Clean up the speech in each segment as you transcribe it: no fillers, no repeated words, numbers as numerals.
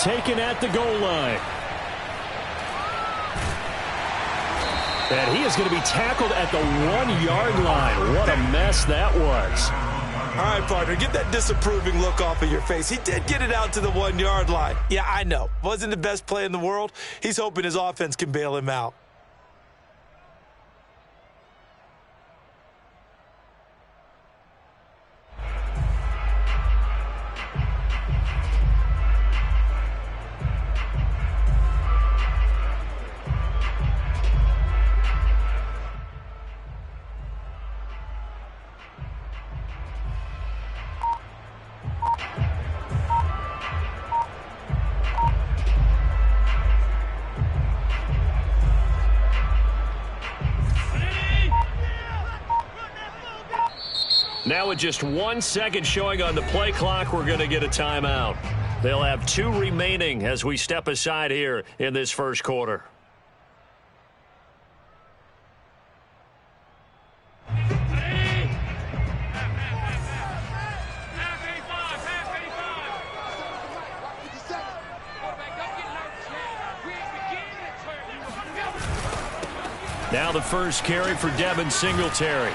taken at the goal line. And he is going to be tackled at the 1-yard line. What a mess that was. All right, partner, get that disapproving look off of your face. He did get it out to the 1-yard line. Yeah, I know. Wasn't the best play in the world. He's hoping his offense can bail him out. Now with just 1 second showing on the play clock, we're going to get a timeout. They'll have 2 remaining as we step aside here in this first quarter. Now the first carry for Devin Singletary.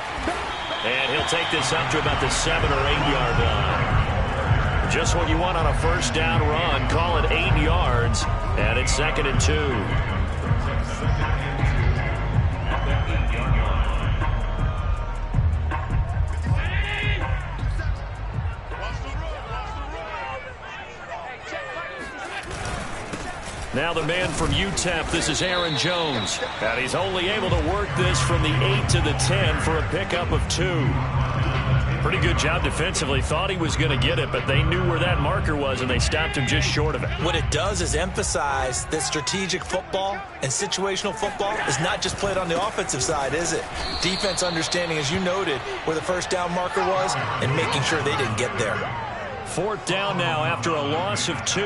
And he'll take this up to about the 7 or 8-yard line. Just what you want on a first down run. Call it 8 yards. And it's 2nd and 2. Now the man from UTEP, this is Aaron Jones. And he's only able to work this from the 8 to the 10 for a pickup of 2. Pretty good job defensively. Thought he was going to get it, but they knew where that marker was, and they stopped him just short of it. What it does is emphasize that strategic football and situational football is not just played on the offensive side, is it? Defense understanding, as you noted, where the first down marker was and making sure they didn't get there. 4th down now after a loss of 2.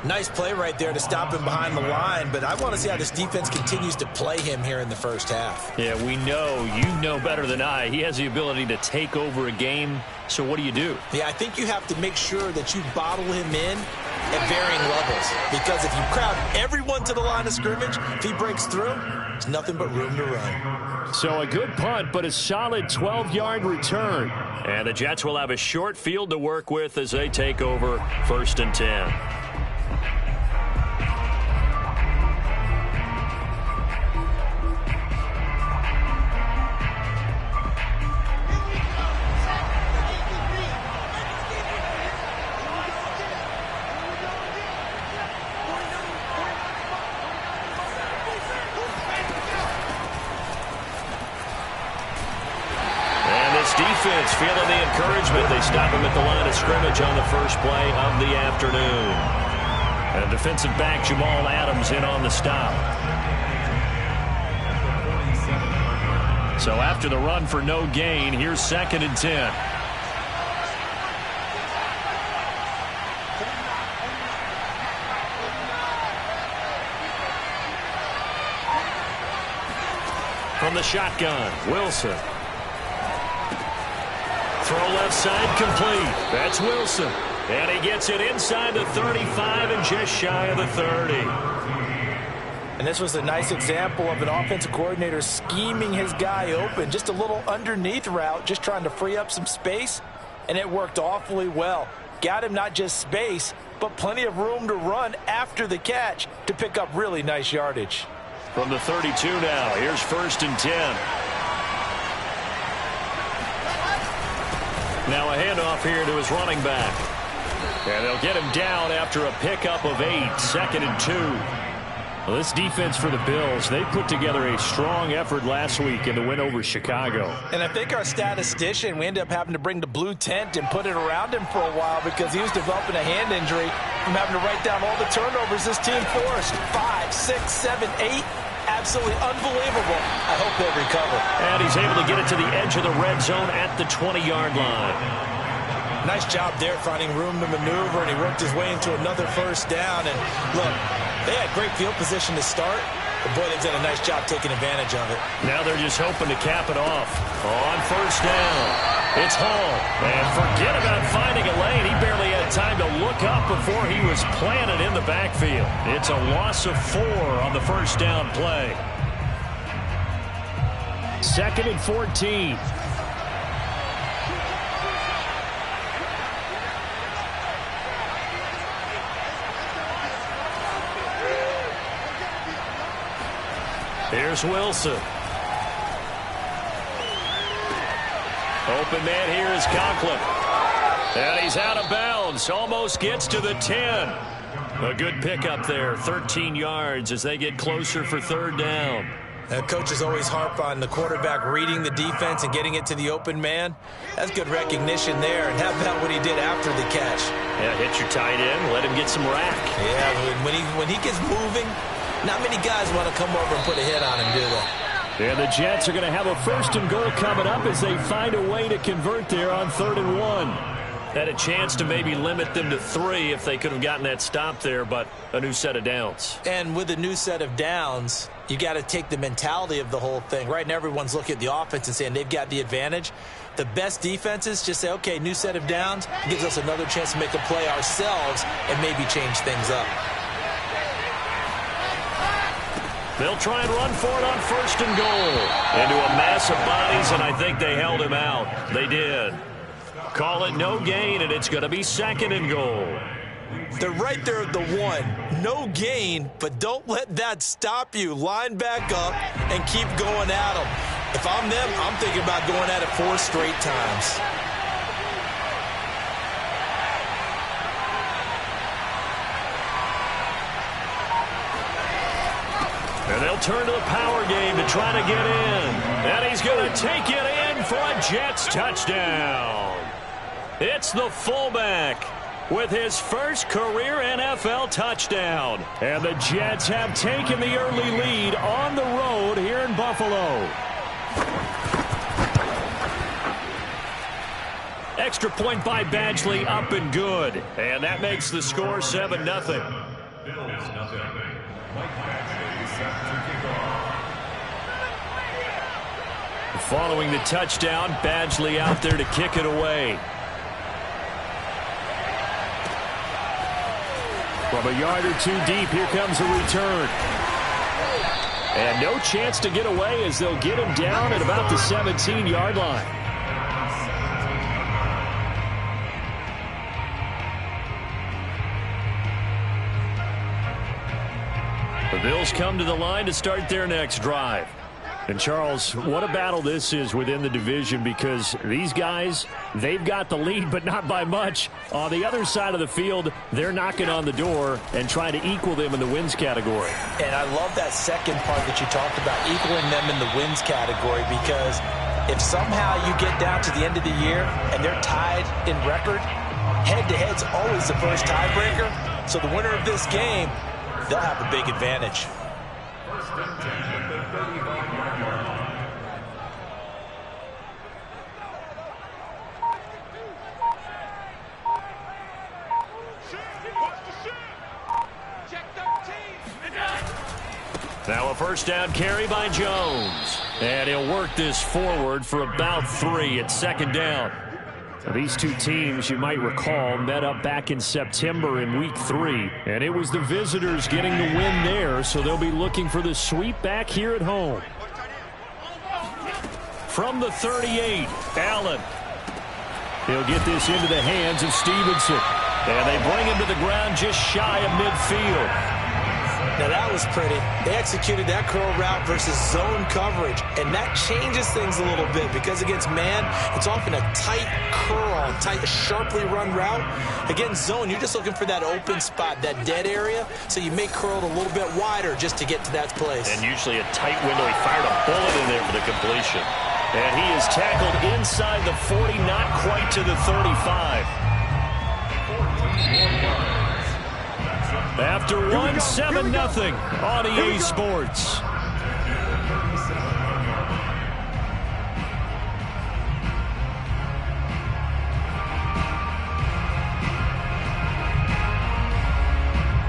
Nice play right there to stop him behind the line, but I want to see how this defense continues to play him here in the first half. Yeah, we know. You know better than I. He has the ability to take over a game, so what do you do? Yeah, I think you have to make sure that you bottle him in at varying levels, because if you crowd everyone to the line of scrimmage, if he breaks through, there's nothing but room to run. So a good punt, but a solid 12-yard return. And the Jets will have a short field to work with as they take over 1st and 10. Defense feeling the encouragement. They stop him at the line of scrimmage on the first play of the afternoon. And defensive back Jamal Adams in on the stop. So after the run for no gain, here's 2nd and 10. From the shotgun, Wilson. Throw left side complete. That's Wilson. And he gets it inside the 35 and just shy of the 30. And this was a nice example of an offensive coordinator scheming his guy open. Just a little underneath route, just trying to free up some space. And it worked awfully well. Got him not just space, but plenty of room to run after the catch to pick up really nice yardage. From the 32 now, here's 1st and 10. Now a handoff here to his running back. And they'll get him down after a pickup of 8, 2nd and 2. Well, this defense for the Bills, they put together a strong effort last week in the win over Chicago. And I think our statistician, we ended up having to bring the blue tent and put it around him for a while because he was developing a hand injury from having to write down all the turnovers this team forced. 5, 6, 7, 8. Absolutely unbelievable. I hope they recover. And he's able to get it to the edge of the red zone at the 20-yard line. Nice job there finding room to maneuver, and he worked his way into another first down. And look, they had great field position to start, but boy, they've done a nice job taking advantage of it. Now they're just hoping to cap it off. On first down, it's Hall. And forget about finding a lane. He barely had time to look up before he was planted in the backfield. It's a loss of 4 on the first down play. 2nd and 14. Here's Wilson. Open man here is Conklin. And he's out of bounds. Almost gets to the 10. A good pickup there. 13 yards as they get closer for 3rd down. Coaches always harp on the quarterback reading the defense and getting it to the open man. That's good recognition there. And how about what he did after the catch? Yeah, hit your tight end. Let him get some rack. Yeah, when he gets moving, not many guys want to come over and put a hit on him, do they? And the Jets are going to have a 1st and goal coming up as they find a way to convert there on 3rd and 1. Had a chance to maybe limit them to 3 if they could have gotten that stop there, but a new set of downs. And with a new set of downs, you got to take the mentality of the whole thing. Right now, everyone's looking at the offense and saying they've got the advantage. The best defenses just say, okay, new set of downs gives us another chance to make a play ourselves and maybe change things up. They'll try and run for it on 1st and goal. Into a mass of bodies, and I think they held him out. They did. Call it no gain, and it's going to be 2nd and goal. They're right there at the 1. No gain, but don't let that stop you. Line back up and keep going at them. If I'm them, I'm thinking about going at it 4 straight times. And they'll turn to the power game to try to get in. And he's going to take it in for a Jets touchdown. It's the fullback with his first career NFL touchdown. And the Jets have taken the early lead on the road here in Buffalo. Extra point by Badgley, up and good. And that makes the score 7-0. Following the touchdown, Badgley out there to kick it away. From a yard or 2 deep, here comes a return. And no chance to get away as they'll get him down at about the 17-yard line. The Bills come to the line to start their next drive. And, Charles, what a battle this is within the division, because these guys, they've got the lead, but not by much. On the other side of the field, they're knocking on the door and trying to equal them in the wins category. And I love that second part that you talked about, equaling them in the wins category, because if somehow you get down to the end of the year and they're tied in record, head-to-head's always the first tiebreaker. So the winner of this game, they'll have a big advantage. Now a 1st down carry by Jones. And he'll work this forward for about 3 at 2nd down. Now these two teams, you might recall, met up back in September in Week 3. And it was the visitors getting the win there, so they'll be looking for the sweep back here at home. From the 38, Allen. He'll get this into the hands of Stevenson. And they bring him to the ground just shy of midfield. Now that was pretty. They executed that curl route versus zone coverage, and that changes things a little bit because against man, it's often a tight curl, tight, sharply run route. Against zone, you're just looking for that open spot, that dead area, so you may curl it a little bit wider just to get to that place. And usually a tight window. He fired a bullet in there for the completion. And he is tackled inside the 40, not quite to the 35. After 1, 7-0 on EA Sports.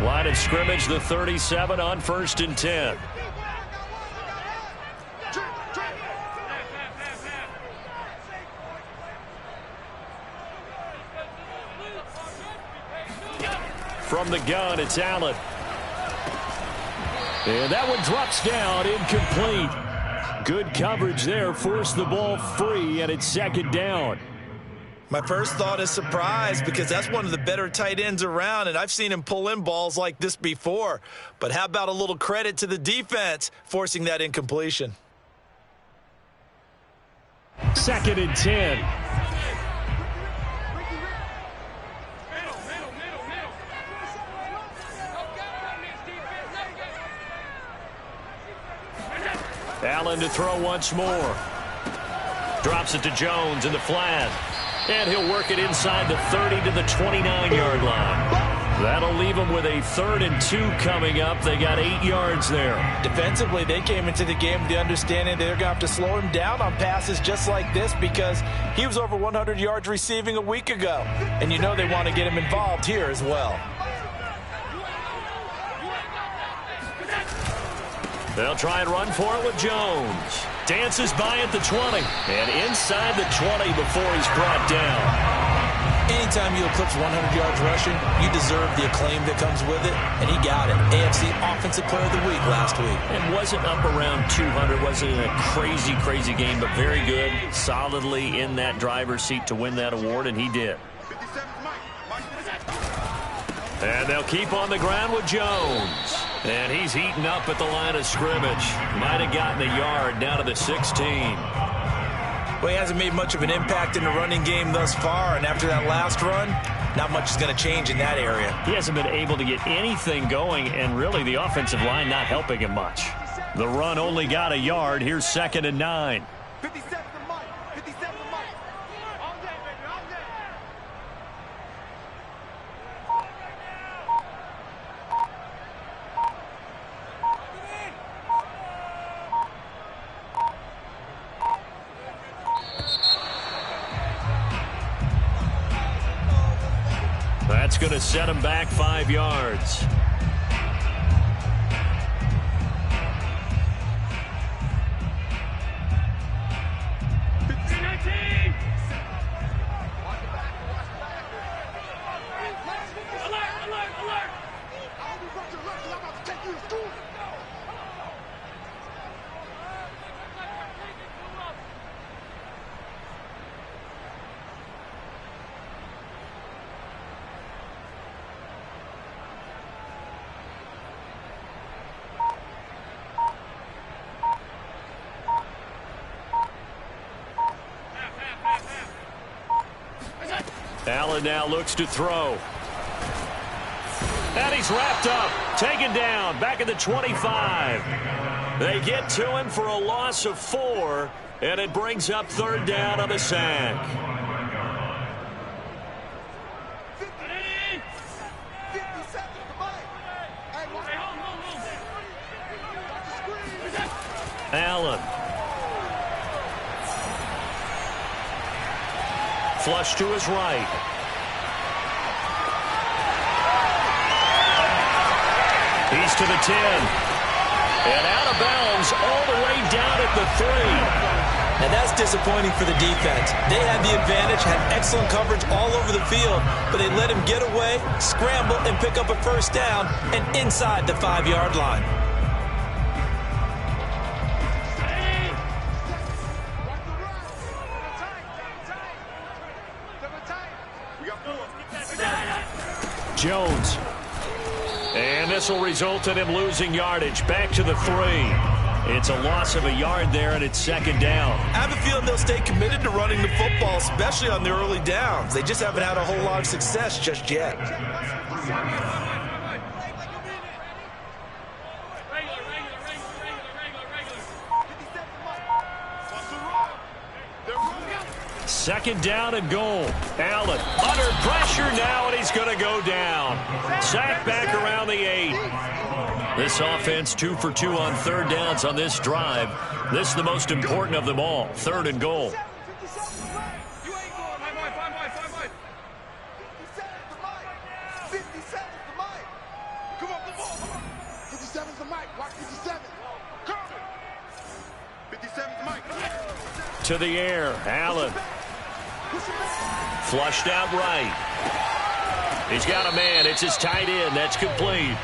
Line of scrimmage, the 37 on 1st and 10. From the gun, it's Allen. And that one drops down, incomplete. Good coverage there, forced the ball free, and it's second down. My first thought is surprise because that's one of the better tight ends around, and I've seen him pull in balls like this before. But how about a little credit to the defense forcing that incompletion? 2nd and 10. Allen to throw once more. Drops it to Jones in the flat. And he'll work it inside the 30 to the 29-yard line. That'll leave them with a 3rd and 2 coming up. They got 8 yards there. Defensively, they came into the game with the understanding they're going to have to slow him down on passes just like this because he was over 100 yards receiving a week ago. And you know they want to get him involved here as well. They'll try and run for it with Jones. Dances by at the 20. And inside the 20 before he's brought down. Anytime you eclipse 100 yards rushing, you deserve the acclaim that comes with it. And he got it. AFC Offensive Player of the Week last week. And wasn't up around 200. Wasn't a crazy, crazy game, but very good. Solidly in that driver's seat to win that award, and he did. And they'll keep on the ground with Jones. And he's heating up at the line of scrimmage. Might have gotten a yard down to the 16. Well, he hasn't made much of an impact in the running game thus far. And after that last run, not much is going to change in that area. He hasn't been able to get anything going, and really the offensive line not helping him much. The run only got a yard. Here's 2nd and 9. 57 Mike. 57 Mike. All day, baby. All day. That's going to set him back 5 yards. Allen now looks to throw. And he's wrapped up. Taken down. Back at the 25. They get to him for a loss of 4. And it brings up 3rd down on the sack. Allen. Flush to his right. He's to the 10. And out of bounds all the way down at the 3. And that's disappointing for the defense. They had the advantage, had excellent coverage all over the field, but they let him get away, scramble, and pick up a 1st down and inside the 5-yard line. Jones. And this will result in him losing yardage. Back to the 3. It's a loss of a yard there, and it's 2nd down. I have a feeling they'll stay committed to running the football, especially on the early downs. They just haven't had a whole lot of success just yet. Second down and goal. Allen under pressure now, and he's going to go down. Sack back around the 8. This offense 2 for 2 on 3rd downs on this drive. This is the most important of them all. 3rd and goal. To the air, Allen. Flushed out right. He's got a man. It's his tight end. That's complete.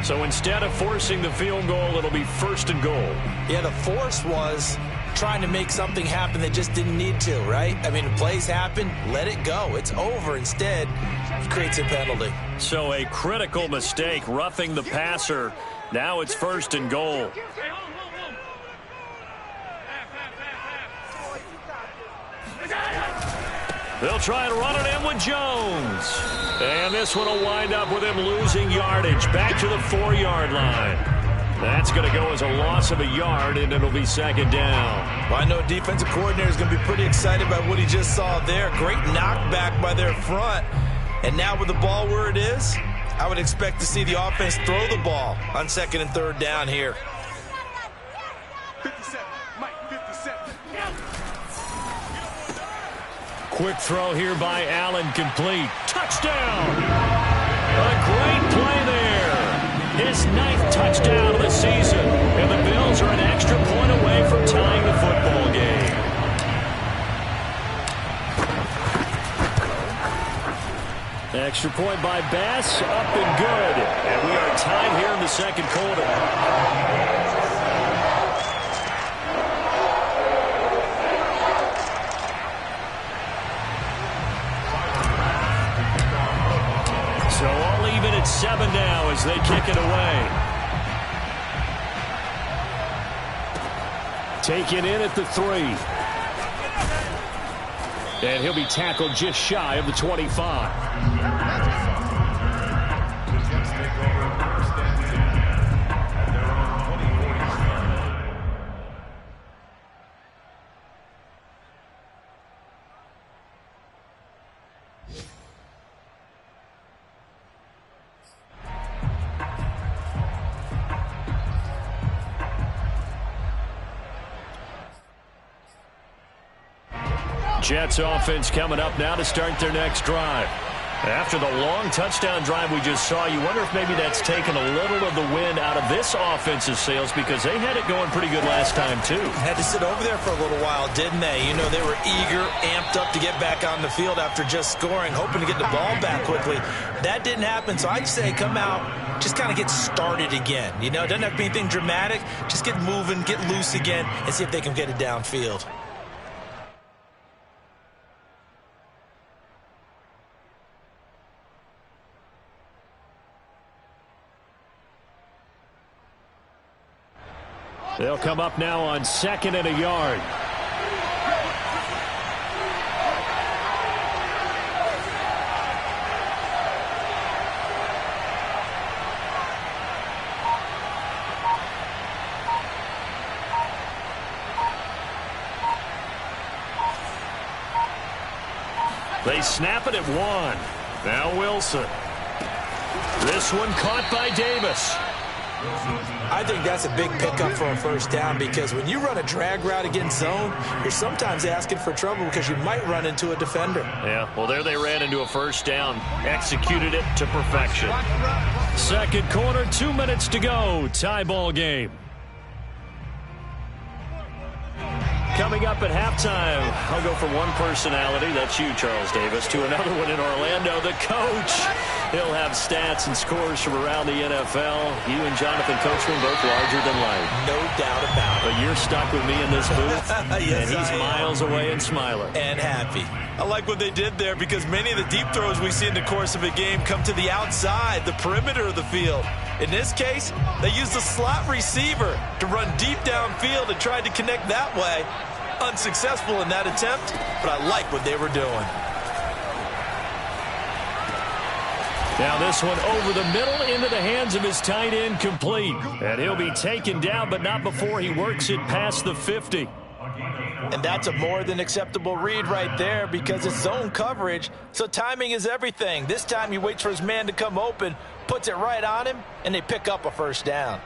So instead of forcing the field goal, it'll be 1st and goal. Yeah, the force was trying to make something happen that just didn't need to, right? I mean, plays happen, let it go. It's over. Instead, it creates a penalty. So a critical mistake, roughing the passer. Now it's 1st and goal. They'll try and run it in with Jones. And this one will wind up with him losing yardage back to the 4-yard line. That's going to go as a loss of a yard, and it'll be 2nd down. Well, I know defensive coordinator is going to be pretty excited about what he just saw there. Great knockback by their front. And now with the ball where it is, I would expect to see the offense throw the ball on 2nd and 3rd down here. 57, Mike, 57. Quick throw here by Allen, complete. Touchdown! A great play there. His 9th touchdown of the season. And the Bills are an extra point away from tying the football game. Extra point by Bass, up and good. And we are tied here in the 2nd quarter. So all even at 7 now as they kick it away. Taken in at the 3. And he'll be tackled just shy of the 25. Jets offense coming up now to start their next drive. After the long touchdown drive we just saw, you wonder if maybe that's taken a little of the wind out of this offense's sails because they had it going pretty good last time too. Had to sit over there for a little while, didn't they? You know, they were eager, amped up to get back on the field after just scoring, hoping to get the ball back quickly. That didn't happen, so I'd say come out, just kind of get started again. You know, it doesn't have to be anything dramatic. Just get moving, get loose again, and see if they can get it downfield. They'll come up now on 2nd and a yard. They snap it at 1. Now Wilson. This one caught by Davis. I think that's a big pickup for a 1st down because when you run a drag route against zone, you're sometimes asking for trouble because you might run into a defender. Yeah, well, there they ran into a 1st down. Executed it to perfection. 2nd quarter, 2 minutes to go. Tie ball game. Coming up at halftime, I'll go from one personality, that's you, Charles Davis, to another one in Orlando, the coach. He'll have stats and scores from around the NFL. You and Jonathan Coachman both larger than life. No doubt about it. But you're stuck with me in this booth, yes, and he's miles away and smiling. And happy. I like what they did there because many of the deep throws we see in the course of a game come to the outside, the perimeter of the field. In this case, they used the slot receiver to run deep downfield and tried to connect that way. Unsuccessful in that attempt, but I like what they were doing. Now this one over the middle into the hands of his tight end, complete. And he'll be taken down, but not before he works it past the 50. And that's a more than acceptable read right there because it's zone coverage, so timing is everything. This time he waits for his man to come open, puts it right on him, and they pick up a 1st down.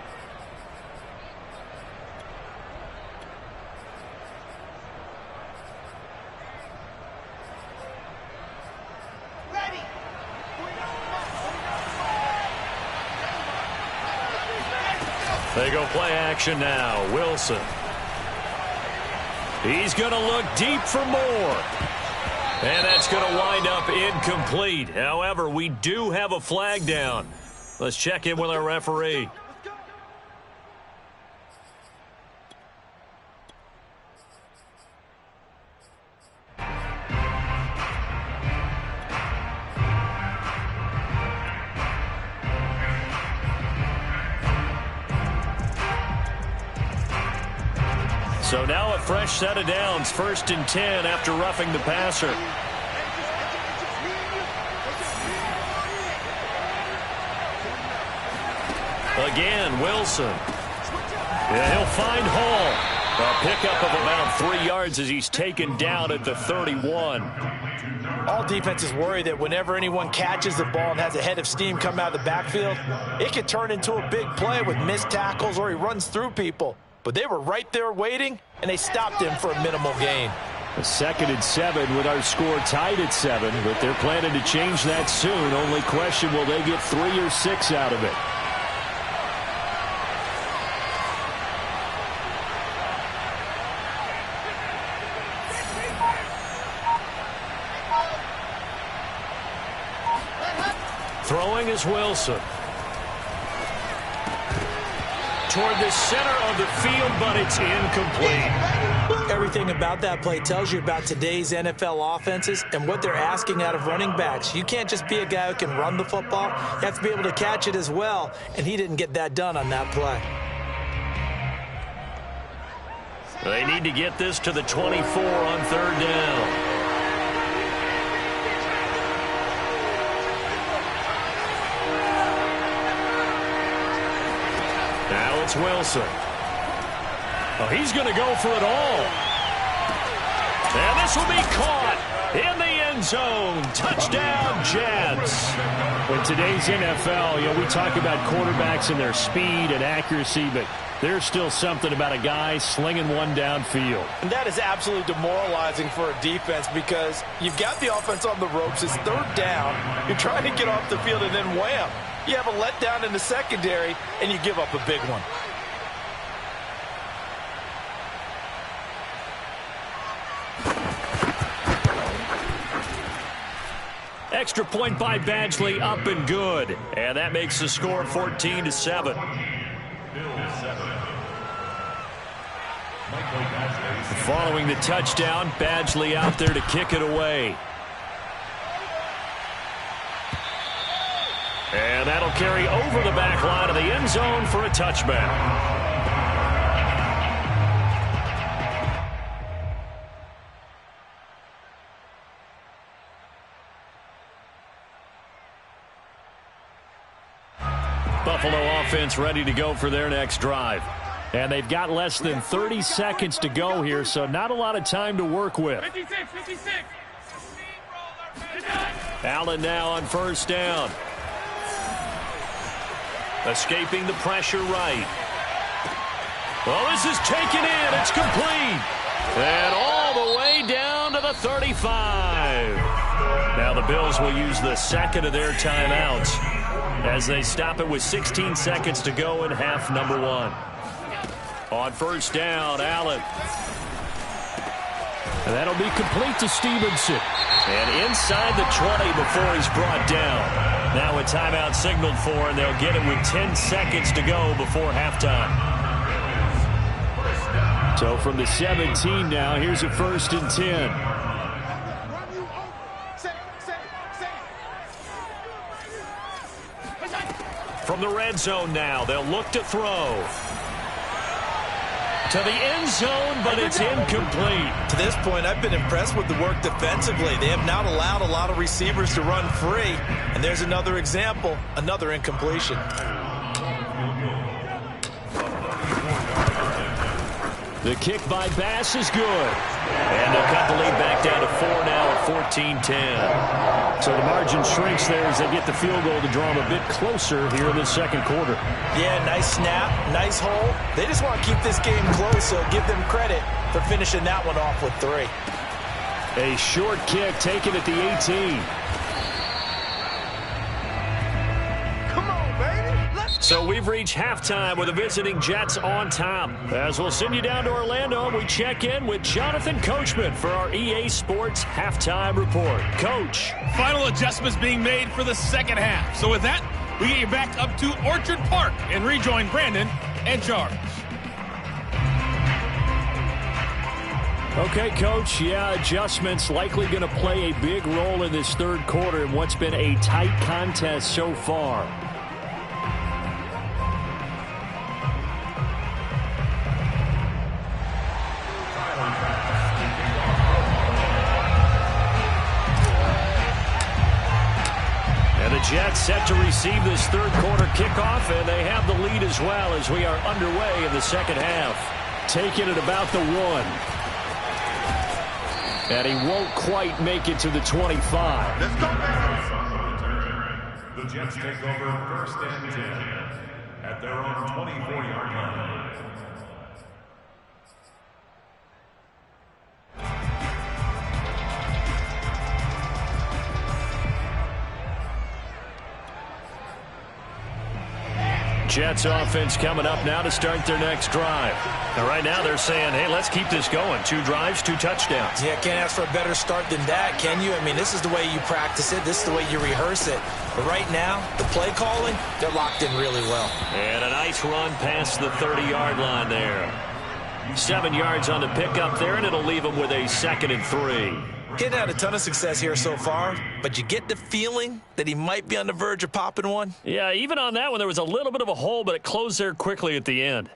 They go play action now. Wilson. He's going to look deep for more. And that's going to wind up incomplete. However, we do have a flag down. Let's check in with our referee. So now a fresh set of downs, 1st and 10 after roughing the passer. Again, Wilson. Yeah, he'll find Hall. A pickup of about 3 yards as he's taken down at the 31. All defenses worry that whenever anyone catches the ball and has a head of steam come out of the backfield, it could turn into a big play with missed tackles or he runs through people. But they were right there waiting, and they stopped him for a minimal gain. A 2nd and 7 with our score tied at 7, but they're planning to change that soon. Only question, will they get 3 or 6 out of it? Throwing is Wilson. Toward the center of the field, but it's incomplete. Everything about that play tells you about today's NFL offenses and what they're asking out of running backs. You can't just be a guy who can run the football. You have to be able to catch it as well, and he didn't get that done on that play. They need to get this to the 24 on 3rd down. Now it's Wilson. Oh, he's going to go for it all. And this will be caught in the end zone. Touchdown, Jets. In today's NFL, we talk about quarterbacks and their speed and accuracy, but there's still something about a guy slinging one downfield. And that is absolutely demoralizing for a defense because you've got the offense on the ropes. It's 3rd down. You're trying to get off the field, and then wham. You have a letdown in the secondary, and you give up a big one. Extra point by Badgley, up and good. And that makes the score 14-7. Following the touchdown, Badgley out there to kick it away. And that'll carry over the back line of the end zone for a touchback. Buffalo offense ready to go for their next drive. And they've got less than 30 seconds to go here, so not a lot of time to work with. 56. Allen now on 1st down. Escaping the pressure right. Well, this is taken in. It's complete. And all the way down to the 35. Now the Bills will use the 2nd of their timeouts as they stop it with 16 seconds to go in half number 1. On 1st down, Allen. And that'll be complete to Stevenson. And inside the 20 before he's brought down. Now a timeout signaled for, and they'll get it with 10 seconds to go before halftime. So from the 17 now, here's a 1st and 10. From the red zone now, they'll look to throw. To the end zone, but it's incomplete. To this point, I've been impressed with the work defensively. They have not allowed a lot of receivers to run free. And there's another example, another incompletion. The kick by Bass is good. And they'll cut the lead back down to 4 now at 14-10. So the margin shrinks there as they get the field goal to draw them a bit closer here in the 2nd quarter. Yeah, nice snap, nice hole. They just want to keep this game close, so give them credit for finishing that one off with 3. A short kick taken at the 18. So we've reached halftime with the visiting Jets on top. As we'll send you down to Orlando, we check in with Jonathan Coachman for our EA Sports Halftime Report. Coach. Final adjustments being made for the second half. So with that, we get you back up to Orchard Park and rejoin Brandon and Charles. Okay, Coach, adjustments likely going to play a big role in this third quarter in what's been a tight contest so far. And the Jets set to receive this third quarter kickoff, and they have the lead as well as we are underway in the second half. Taking it about the 1. And he won't quite make it to the 25. Let's go, man. The Jets take over first and 10 at their own 24-yard line. Jets offense coming up now to start their next drive. Now, right now they're saying, hey, let's keep this going. 2 drives, 2 touchdowns. Yeah, can't ask for a better start than that, can you? I mean, this is the way you practice it. This is the way you rehearse it. But right now, the play calling, they're locked in really well. And a nice run past the 30-yard line there. 7 yards on the pickup there, and it'll leave them with a 2nd and 3. Getting had a ton of success here so far, but you get the feeling that he might be on the verge of popping one. Yeah, even on that one, there was a little bit of a hole, but it closed there quickly at the end.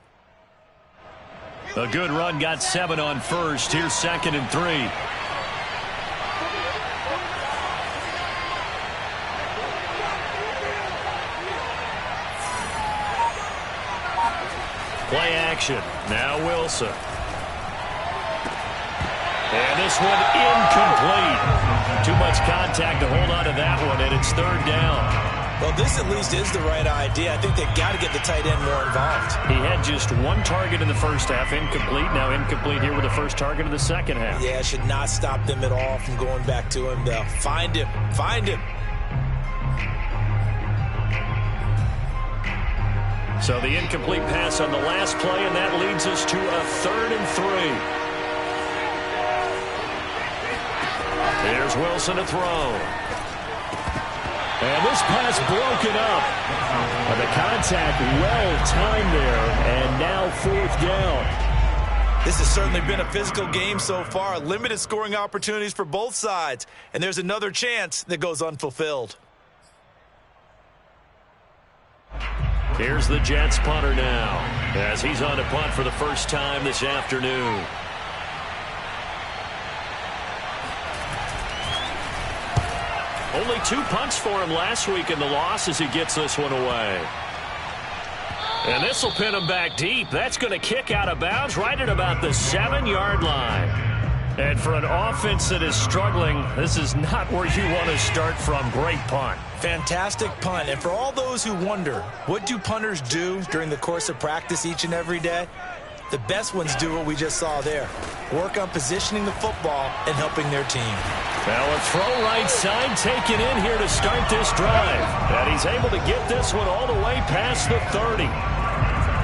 A good run, got 7 on first. Here's 2nd and 3. Play action. Now Wilson. And this one incomplete. Too much contact to hold on to that one, and it's 3rd down. Well, this at least is the right idea. I think they've got to get the tight end more involved. He had just 1 target in the first half, incomplete. Now incomplete here with the first target of the second half. Yeah, it should not stop them at all from going back to him, though. Find him. Find him. So the incomplete pass on the last play, and that leads us to a 3rd and 3. There's Wilson to throw. And this pass broken up. But the contact well-timed there, and now 4th down. This has certainly been a physical game so far. Limited scoring opportunities for both sides. And there's another chance that goes unfulfilled. Here's the Jets punter now, as he's on to punt for the first time this afternoon. Only 2 punts for him last week in the loss as he gets this one away. And this will pin him back deep. That's going to kick out of bounds right at about the 7-yard line. And for an offense that is struggling, this is not where you want to start from. Great punt. Fantastic punt. And for all those who wonder, what do punters do during the course of practice each and every day? The best ones do what we just saw there. Work on positioning the football and helping their team. Well, a throw right side taken in here to start this drive. And he's able to get this one all the way past the 30.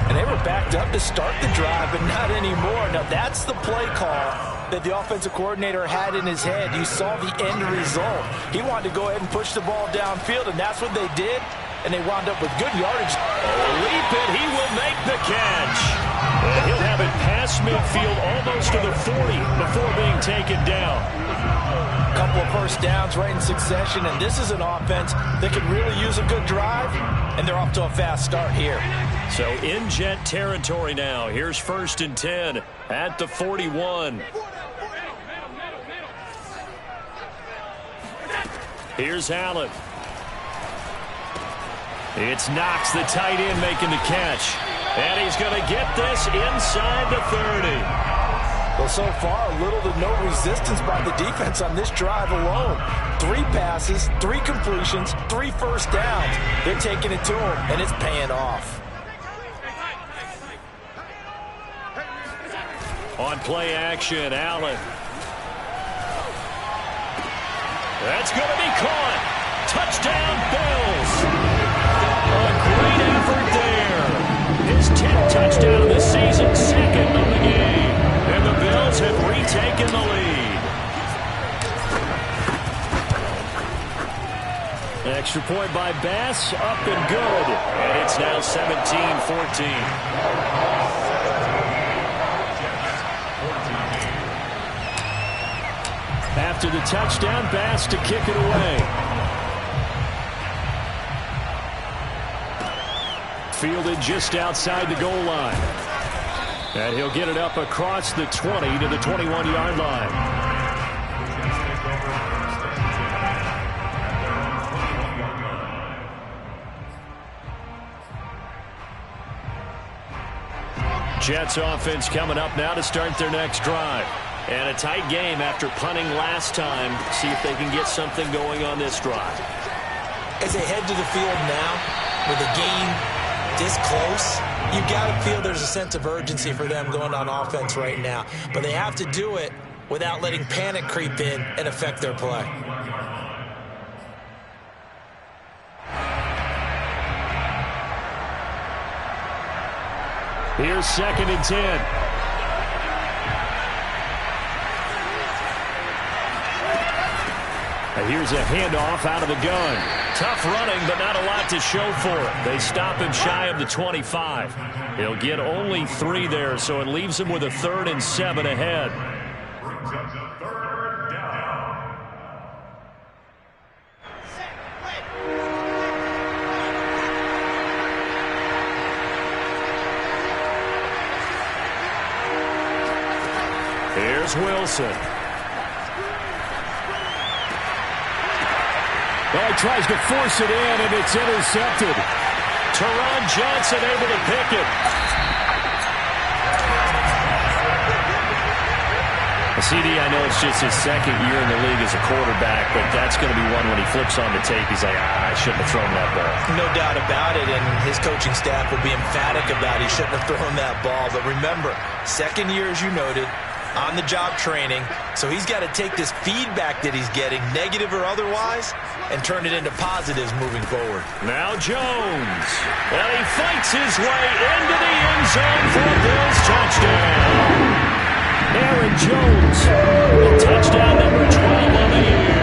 And they were backed up to start the drive, but not anymore. Now, that's the play call that the offensive coordinator had in his head. You saw the end result. He wanted to go ahead and push the ball downfield, and that's what they did. And they wound up with good yardage. Leap it, he will make the catch. And he'll have it past midfield almost to the 40 before being taken down. A couple of first downs right in succession, and this is an offense that could really use a good drive, and they're off to a fast start here. So in Jet territory now. Here's 1st and 10 at the 41. Here's Allen. It's Knox, the tight end, making the catch. And he's going to get this inside the 30. Well, so far, little to no resistance by the defense on this drive alone. 3 passes, 3 completions, 3 first downs. They're taking it to him, and it's paying off. On play action, Allen. That's going to be caught. Touchdown, Bills. A great effort there. Extra point by Bass, up and good. And it's now 17-14. After the touchdown, Bass to kick it away. Fielded just outside the goal line. And he'll get it up across the 20 to the 21-yard line. Jets offense coming up now to start their next drive. And a tight game after punting last time. See if they can get something going on this drive. As they head to the field now, with the game this close, you got to feel there's a sense of urgency for them going on offense right now. But they have to do it without letting panic creep in and affect their play. Here's 2nd and 10. Here's a handoff out of the gun. Tough running, but not a lot to show for it. They stop him shy of the 25. He'll get only 3 there, so it leaves him with a 3rd and 7 ahead. Brings up the 3rd down. Here's Wilson. Well, he tries to force it in, and it's intercepted. Teron Johnson able to pick it. CD, I know it's just his 2nd year in the league as a quarterback, but that's going to be one when he flips on the tape. He's like, I shouldn't have thrown that ball. No doubt about it, and his coaching staff will be emphatic about he shouldn't have thrown that ball. But remember, 2nd year, as you noted, on-the-job training, so he's got to take this feedback that he's getting, negative or otherwise, and turn it into positives moving forward. Now Jones. And he fights his way into the end zone for a Bills touchdown. Aaron Jones, touchdown number 12 on the year.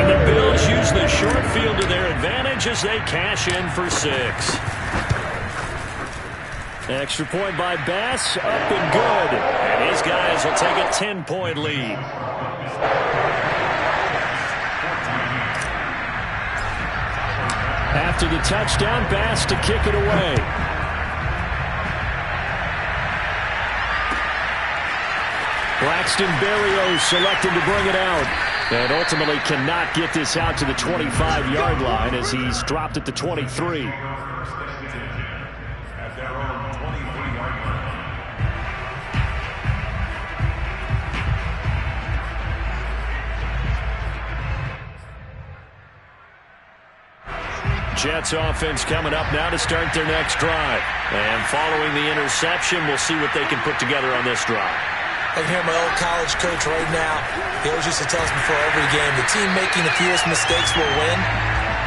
And the Bills use the short field to their advantage as they cash in for 6. Extra point by Bass, up and good. And his guys will take a 10-point lead. After the touchdown, Bass to kick it away. Braxton Berrios selected to bring it out. And ultimately cannot get this out to the 25-yard line as he's dropped at the 23. At their own 23-yard line. Jets offense coming up now to start their next drive. And following the interception, we'll see what they can put together on this drive. I can hear my old college coach right now. He always used to tell us before every game, the team making the fewest mistakes will win.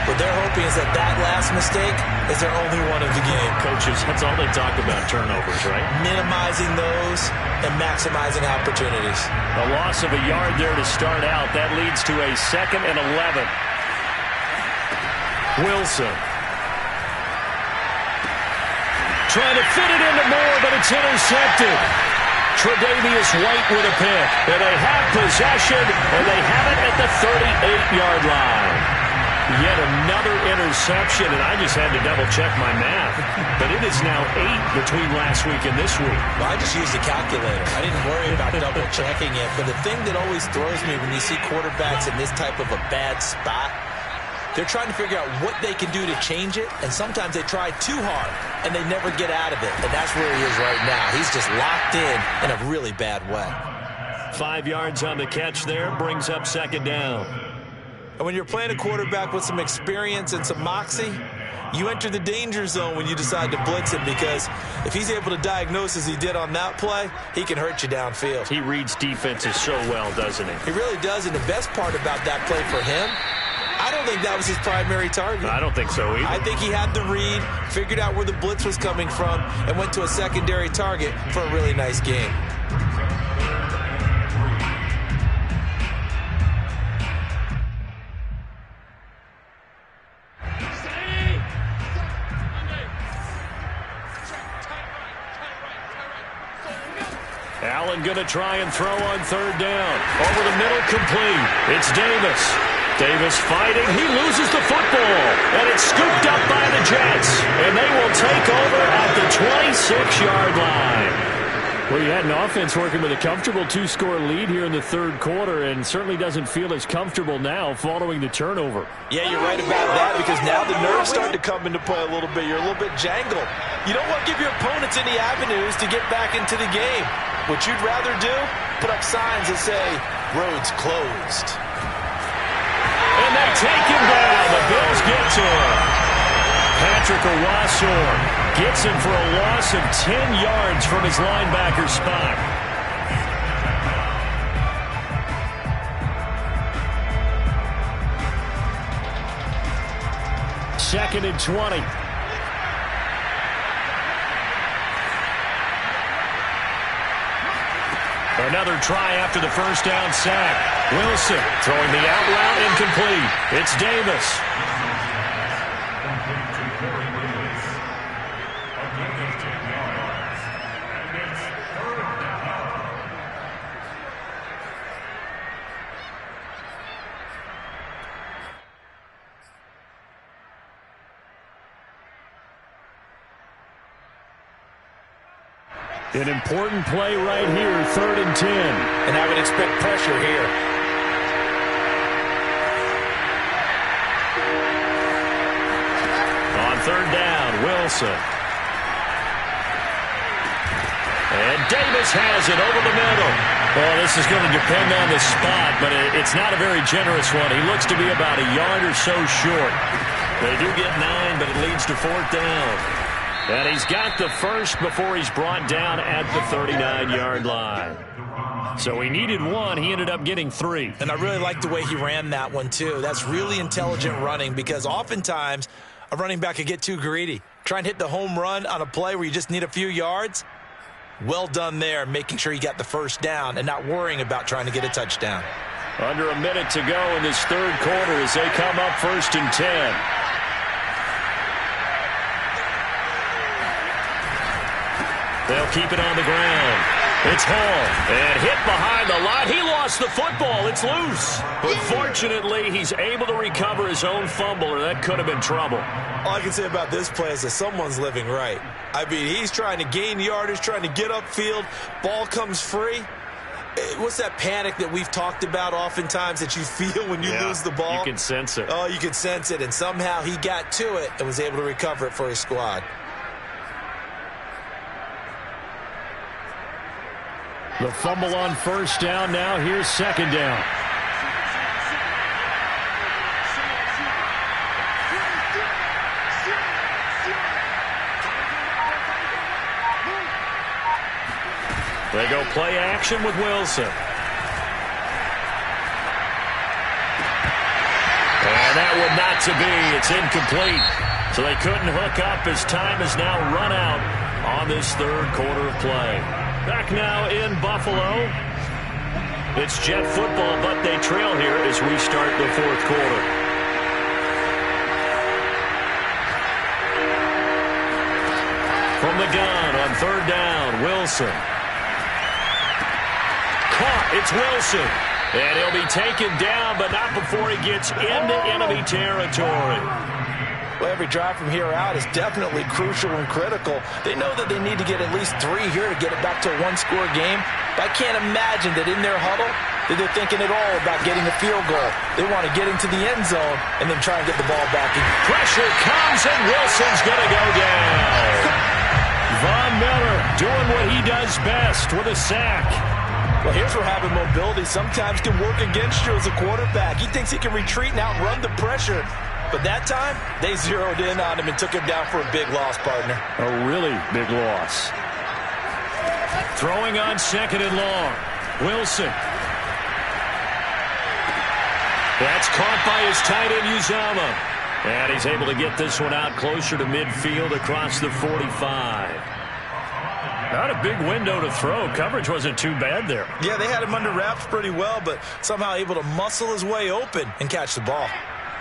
What they're hoping is that last mistake is their only one of the game. Coaches, that's all they talk about, turnovers, right? Minimizing those and maximizing opportunities. A loss of a yard there to start out. That leads to a 2nd and 11. Wilson. Trying to fit it into Moore, but it's intercepted. Tre'Davious White with a pick. And they have possession, and they have it at the 38-yard line. Yet another interception, and I just had to double-check my math. But it is now 8 between last week and this week. Well, I just used a calculator. I didn't worry about double-checking it. But the thing that always throws me when you see quarterbacks in this type of a bad spot, they're trying to figure out what they can do to change it, and sometimes they try too hard, and they never get out of it. And that's where he is right now. He's just locked in a really bad way. 5 yards on the catch there, brings up 2nd down. And when you're playing a quarterback with some experience and some moxie, you enter the danger zone when you decide to blitz him, because if he's able to diagnose as he did on that play, he can hurt you downfield. He reads defenses so well, doesn't he? He really does, and the best part about that play for him, I don't think that was his primary target. I don't think so either. I think he had the read, figured out where the blitz was coming from, and went to a secondary target for a really nice game. Allen going to try and throw on third down. Over the middle, complete. It's Davis. Davis fighting. He loses the football. And it's scooped up by the Jets. And they will take over at the 26-yard line. Well, you had an offense working with a comfortable 2-score lead here in the third quarter, and certainly doesn't feel as comfortable now following the turnover. Yeah, you're right about that, because now the nerves start to come into play a little bit. You're a little bit jangled. You don't want to give your opponents any avenues to get back into the game. What you'd rather do, put up signs that say, roads closed. And they take him down. The Bills get to him. Patrick Owasor gets him for a loss of 10 yards from his linebacker spot. Second and 20. Another try after the first down sack. Wilson throwing the out route incomplete. It's Davis. An important play right here, 3rd and 10. And I would expect pressure here. On 3rd down, Wilson. And Davis has it over the middle. Well, this is going to depend on the spot, but it's not a very generous one. He looks to be about a yard or so short. They do get 9, but it leads to 4th down. And he's got the first before he's brought down at the 39-yard line. So he needed 1. He ended up getting 3. And I really like the way he ran that one, too. That's really intelligent running, because oftentimes a running back can get too greedy. Try and hit the home run on a play where you just need a few yards. Well done there, making sure he got the first down and not worrying about trying to get a touchdown. Under a minute to go in this third quarter as they come up 1st and 10. They'll keep it on the ground. It's Hall. And hit behind the line. He lost the football. It's loose. But fortunately, he's able to recover his own fumble, or that could have been trouble. All I can say about this play is that someone's living right. I mean, he's trying to gain yardage, trying to get upfield. Ball comes free. What's that panic that we've talked about oftentimes that you feel when you lose the ball? You can sense it. Oh, you can sense it. And somehow he got to it and was able to recover it for his squad. The fumble on 1st down. Now here's 2nd down. They go play action with Wilson. And that one not to be. It's incomplete. So they couldn't hook up as time has now run out on this third quarter of play. Back now in Buffalo. It's Jet football, but they trail here as we start the fourth quarter. From the gun on 3rd down, Wilson. Caught, it's Wilson. And he'll be taken down, but not before he gets into enemy territory. Well, every drive from here out is definitely crucial and critical. They know that they need to get at least 3 here to get it back to a 1-score game. But I can't imagine that in their huddle that they're thinking at all about getting a field goal. They want to get into the end zone and then try and get the ball back. Pressure comes, and Wilson's going to go down. Von Miller doing what he does best with a sack. Well, here's where having mobility sometimes can work against you as a quarterback. He thinks he can retreat and outrun the pressure. But that time, they zeroed in on him and took him down for a big loss, partner. A really big loss. Throwing on 2nd and long. Wilson. That's caught by his tight end, Uzama. And he's able to get this one out closer to midfield across the 45. Not a big window to throw. Coverage wasn't too bad there. Yeah, they had him under wraps pretty well, but somehow able to muscle his way open and catch the ball.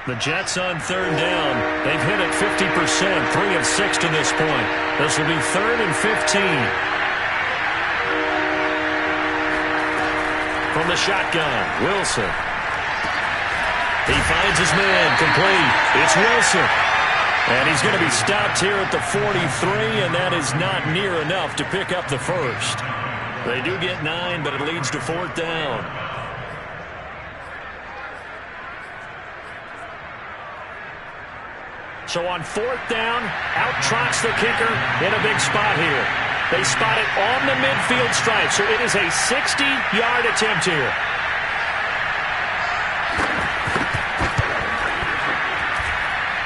The Jets on 3rd down. They've hit it 50%, 3 of 6 to this point. This will be 3rd and 15. From the shotgun, Wilson. He finds his man, complete. It's Wilson. And he's going to be stopped here at the 43, and that is not near enough to pick up the first. They do get 9, but it leads to 4th down. So on 4th down, out trots the kicker in a big spot here. They spot it on the midfield stripe, so it is a 60-yard attempt here.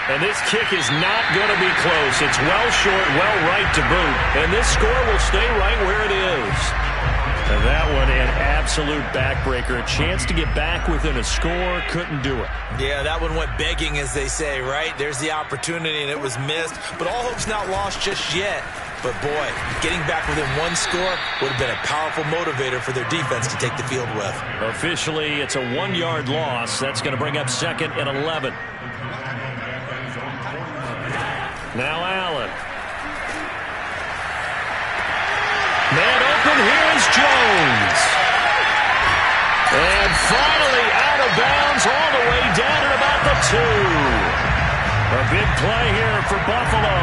And this kick is not going to be close. It's well short, well right to boot. And this score will stay right where it is. And that one, an absolute backbreaker. A chance to get back within a score, couldn't do it. Yeah, that one went begging, as they say, right? There's the opportunity, and it was missed. But all hope's not lost just yet. But, boy, getting back within one score would have been a powerful motivator for their defense to take the field with. Officially, it's a 1-yard loss. That's going to bring up 2nd and 11. Now Allen. Man open, here's Jones. And finally out of bounds all the way down at about the 2. A big play here for Buffalo.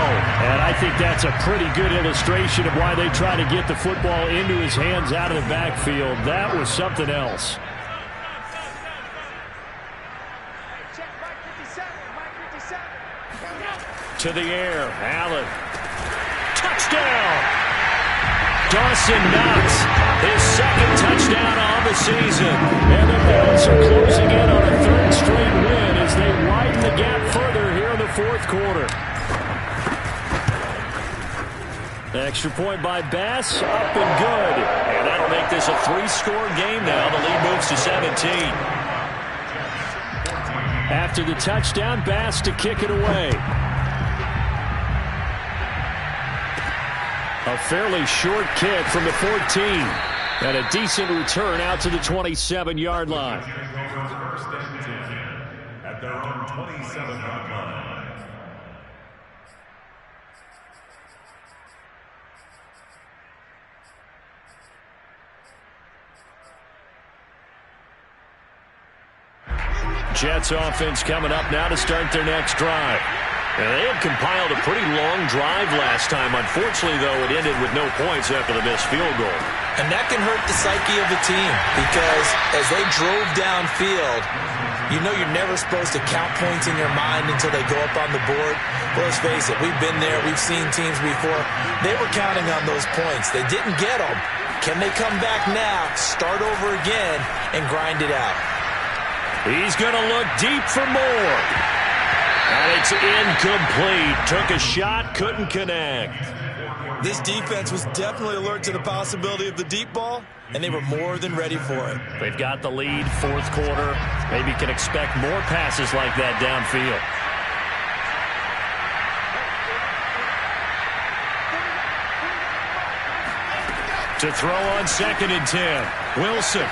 And I think that's a pretty good illustration of why they try to get the football into his hands out of the backfield. That was something else. To the air, Allen. Touchdown! Dawson Knox, his 2nd touchdown on the season. And the Bills are closing in on a 3rd straight win as they widen the gap further here in the 4th quarter. Extra point by Bass, up and good. And that'll make this a 3-score game now. The lead moves to 17. After the touchdown, Bass to kick it away. A fairly short kick from the 14. And a decent return out to the 27-yard line. First and 10 at their own 27-yard line. Jets offense coming up now to start their next drive. And they had compiled a pretty long drive last time. Unfortunately, though, it ended with no points after the missed field goal. And that can hurt the psyche of the team because as they drove downfield, you know you're never supposed to count points in your mind until they go up on the board. Well, let's face it, we've been there. We've seen teams before. They were counting on those points. They didn't get them. Can they come back now, start over again, and grind it out? He's going to look deep for more. And it's incomplete. Took a shot, couldn't connect. This defense was definitely alert to the possibility of the deep ball, and they were more than ready for it. They've got the lead, 4th quarter. Maybe can expect more passes like that downfield. To throw on 2nd and 10. Wilson.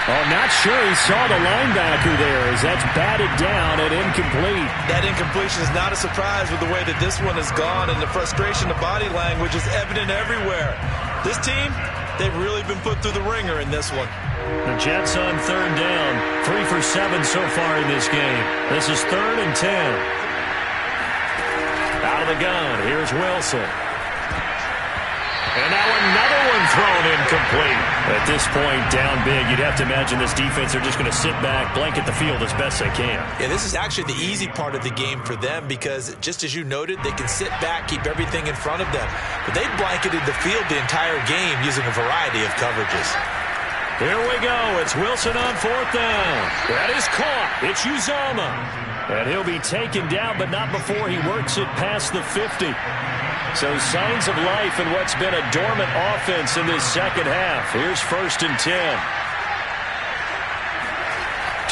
Oh, not sure he saw the linebacker there as that's batted down and incomplete. That incompletion is not a surprise with the way that this one has gone, and the frustration of body language is evident everywhere. This team, they've really been put through the ringer in this one. The Jets on 3rd down, 3 for 7 so far in this game. This is 3rd and 10. Out of the gun, here's Wilson. And now another one thrown incomplete. At this point, down big, you'd have to imagine this defense are just going to sit back, blanket the field as best they can. Yeah, this is actually the easy part of the game for them because, just as you noted, they can sit back, keep everything in front of them. But they've blanketed the field the entire game using a variety of coverages. Here we go. It's Wilson on 4th down. That is caught. It's Uzomah. And he'll be taken down, but not before he works it past the 50. So signs of life in what's been a dormant offense in this 2nd half. Here's 1st and 10.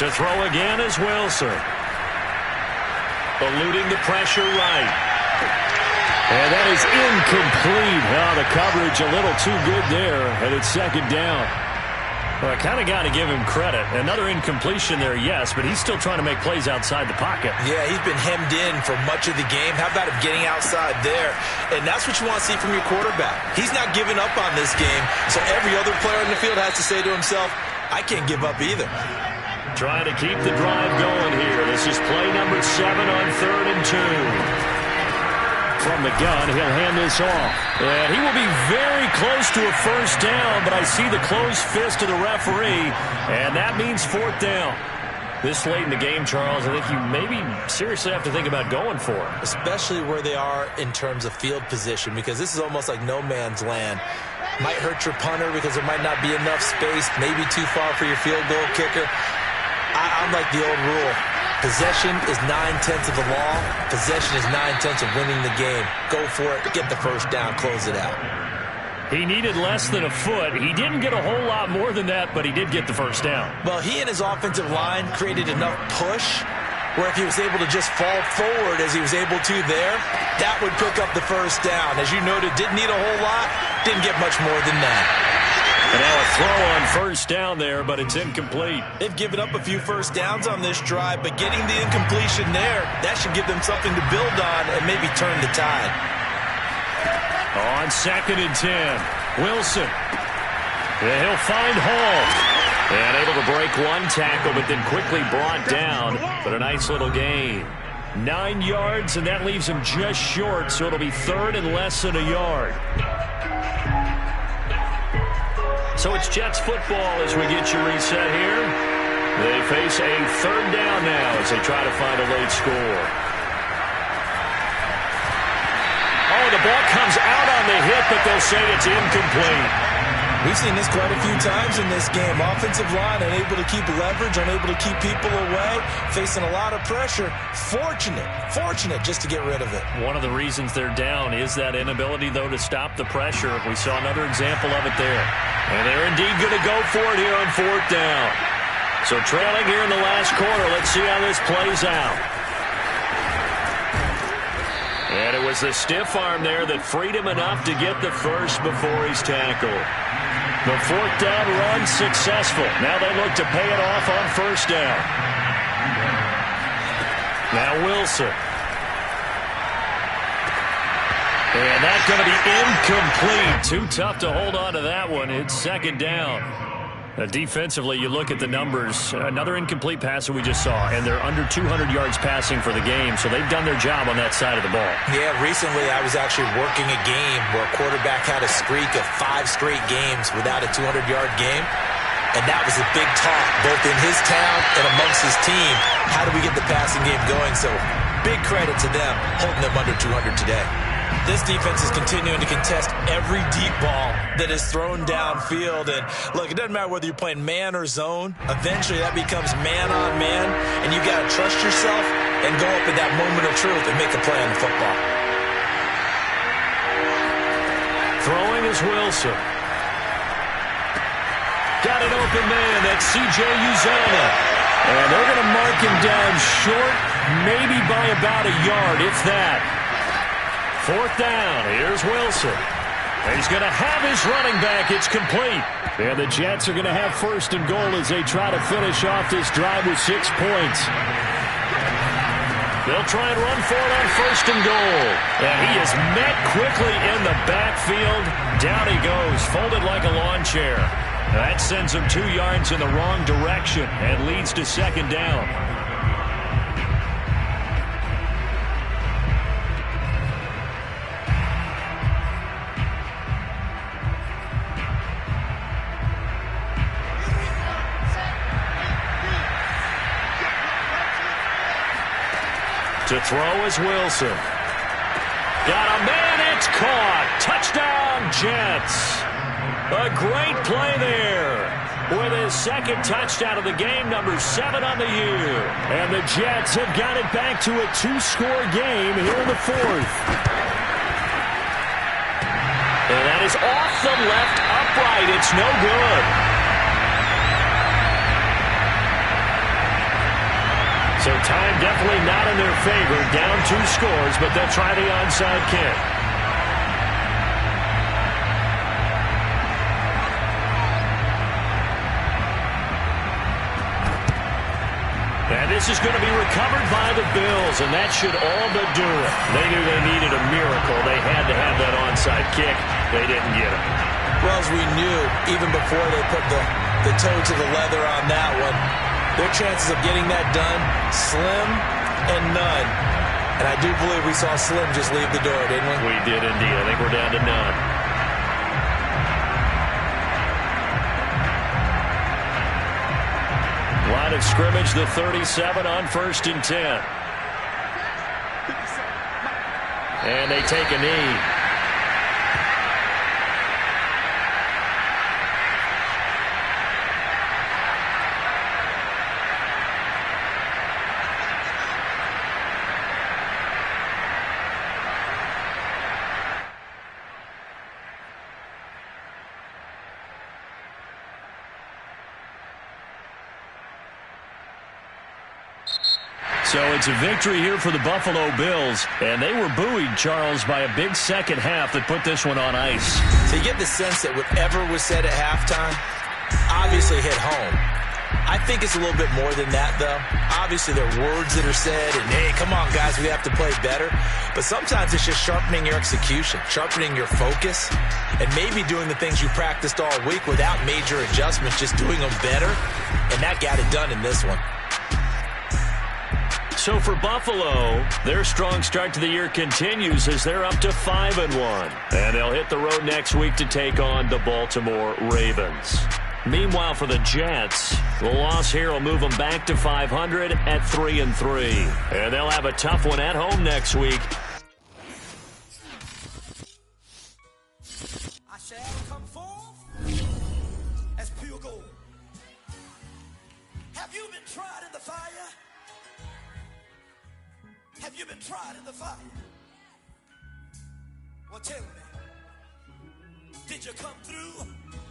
To throw again is Wilson. Eluding the pressure right. And that is incomplete. Oh, the coverage a little too good there, and it's 2nd down. Well, I kind of got to give him credit. Another incompletion there, yes, but he's still trying to make plays outside the pocket. Yeah, he's been hemmed in for much of the game. How about him getting outside there? And that's what you want to see from your quarterback. He's not giving up on this game, so every other player in the field has to say to himself, I can't give up either. Trying to keep the drive going here. This is play number 7 on 3rd and 2. From the gun, he'll hand this off. And he will be very close to a first down, but I see the closed fist of the referee, and that means 4th down. This late in the game, Charles, I think you maybe seriously have to think about going for it. Especially where they are in terms of field position, because this is almost like no man's land. Might hurt your punter because there might not be enough space, maybe too far for your field goal kicker. I'm like the old rule. Possession is 9/10 of the law. Possession is 9/10 of winning the game. Go for it. Get the first down. Close it out. He needed less than a foot. He didn't get a whole lot more than that, but he did get the first down. Well, he and his offensive line created enough push where if he was able to just fall forward as he was able to there, that would pick up the first down. As you noted, didn't need a whole lot. Didn't get much more than that. And now a throw on first down there, but it's incomplete. They've given up a few first downs on this drive, but getting the incompletion there, that should give them something to build on and maybe turn the tide. On 2nd and 10, Wilson. And he'll find Hall. And able to break one tackle, but then quickly brought down. But a nice little gain. 9 yards, and that leaves him just short, so it'll be 3rd and less than a yard. So it's Jets football as we get you reset here. They face a 3rd down now as they try to find a late score. Oh, the ball comes out on the hit, but they'll say it's incomplete. We've seen this quite a few times in this game. Offensive line unable to keep leverage, unable to keep people away, facing a lot of pressure. Fortunate just to get rid of it. One of the reasons they're down is that inability, though, to stop the pressure. We saw another example of it there. And they're indeed going to go for it here on 4th down. So trailing here in the last quarter. Let's see how this plays out. And it was the stiff arm there that freed him enough to get the first before he's tackled. The 4th down run successful. Now they look to pay it off on first down. Now Wilson. And that's going to be incomplete. Too tough to hold on to that one. It's 2nd down. Defensively, you look at the numbers. Another incomplete pass that we just saw, and they're under 200 yards passing for the game, so they've done their job on that side of the ball. Yeah, recently I was actually working a game where a quarterback had a streak of 5 straight games without a 200-yard game, and that was a big talk both in his town and amongst his team. How do we get the passing game going? So big credit to them holding them under 200 today. This defense is continuing to contest every deep ball that is thrown downfield. And, look, it doesn't matter whether you're playing man or zone. Eventually, that becomes man-on-man, and you've got to trust yourself and go up at that moment of truth and make a play on the football. Throwing is Wilson. Got an open man. That's C.J. Uzomah. And they're going to mark him down short, maybe by about a yard, if that. 4th down. Here's Wilson. He's going to have his running back. It's complete. And the Jets are going to have 1st and goal as they try to finish off this drive with 6 points. They'll try and run for it on 1st and goal. And he is met quickly in the backfield. Down he goes, folded like a lawn chair. That sends him 2 yards in the wrong direction and leads to 2nd down. To throw is Wilson. Got a man, it's caught. Touchdown, Jets. A great play there. With his 2nd touchdown of the game, number 7 on the year. And the Jets have got it back to a 2-score game here in the 4th. And that is off the left upright. It's no good. So time definitely not in their favor. Down 2 scores, but they'll try the onside kick. This is going to be recovered by the Bills, and that should all but do it. They knew they needed a miracle. They had to have that onside kick. They didn't get it. Well, as we knew, even before they put the toe to the leather on that one, their chances of getting that done, slim and none. And I do believe we saw Slim just leave the door, didn't we? We did indeed. I think we're down to none. Line of scrimmage, the 37 on 1st and 10. And they take a knee. So it's a victory here for the Buffalo Bills, and they were buoyed, Charles, by a big second half that put this one on ice. So you get the sense that whatever was said at halftime obviously hit home. I think it's a little bit more than that, though. Obviously, there are words that are said, and, hey, come on, guys, we have to play better. But sometimes it's just sharpening your execution, sharpening your focus, and maybe doing the things you practiced all week without major adjustments, just doing them better, and that got it done in this one. So for Buffalo, their strong start to the year continues as they're up to 5-1. And they'll hit the road next week to take on the Baltimore Ravens. Meanwhile, for the Jets, the loss here will move them back to 500 at 3-3. And they'll have a tough one at home next week. I shall come forth as pure gold. Have you been tried in the fire? Have you been tried in the fire? Well, tell me, did you come through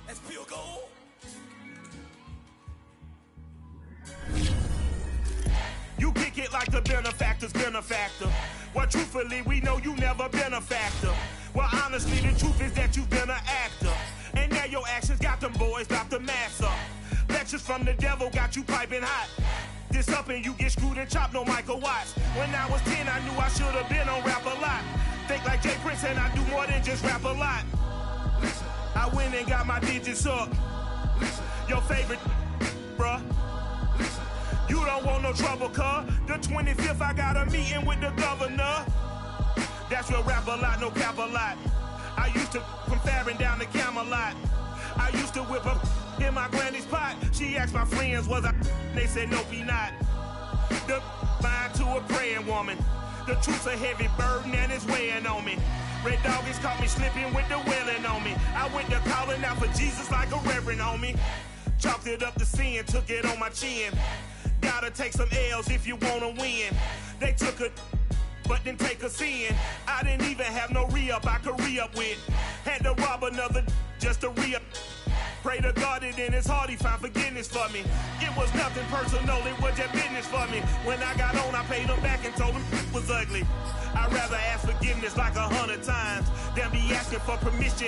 as pure gold? You kick it like the benefactor's benefactor. Well, truthfully, we know you never been a factor. Well, honestly, the truth is that you've been an actor. And now your actions got them boys about to mass up. Lectures from the devil got you piping hot. This up and you get screwed and chopped, no Michael Watts. When I was 10, I knew I should have been on rap a lot. Think like Jay Prince and I do more than just rap a lot. Listen, I went and got my digits up. Listen, your favorite, bruh. Listen, you don't want no trouble, cuz. The 25th, I got a meeting with the governor. That's real rap a lot, no cap a lot. I used to from Farron down to Camelot. I used to whip up in my granny's pot. She asked my friends, was I? They said, no, be not. The line to a praying woman. The truth's a heavy burden and it's weighing on me. Red Doggies caught me slipping with the wailing on me. I went to calling out for Jesus like a reverend on me. Chalked it up to sin, took it on my chin. Gotta take some L's if you wanna win. They took a but didn't take a sin. I didn't even have no re-up I could re-up with. Had to rob another just to re-up. Pray to God that in his heart he found forgiveness for me. It was nothing personal, it was just business for me. When I got on, I paid him back and told him it was ugly. I'd rather ask forgiveness like 100 times than be asking for permission.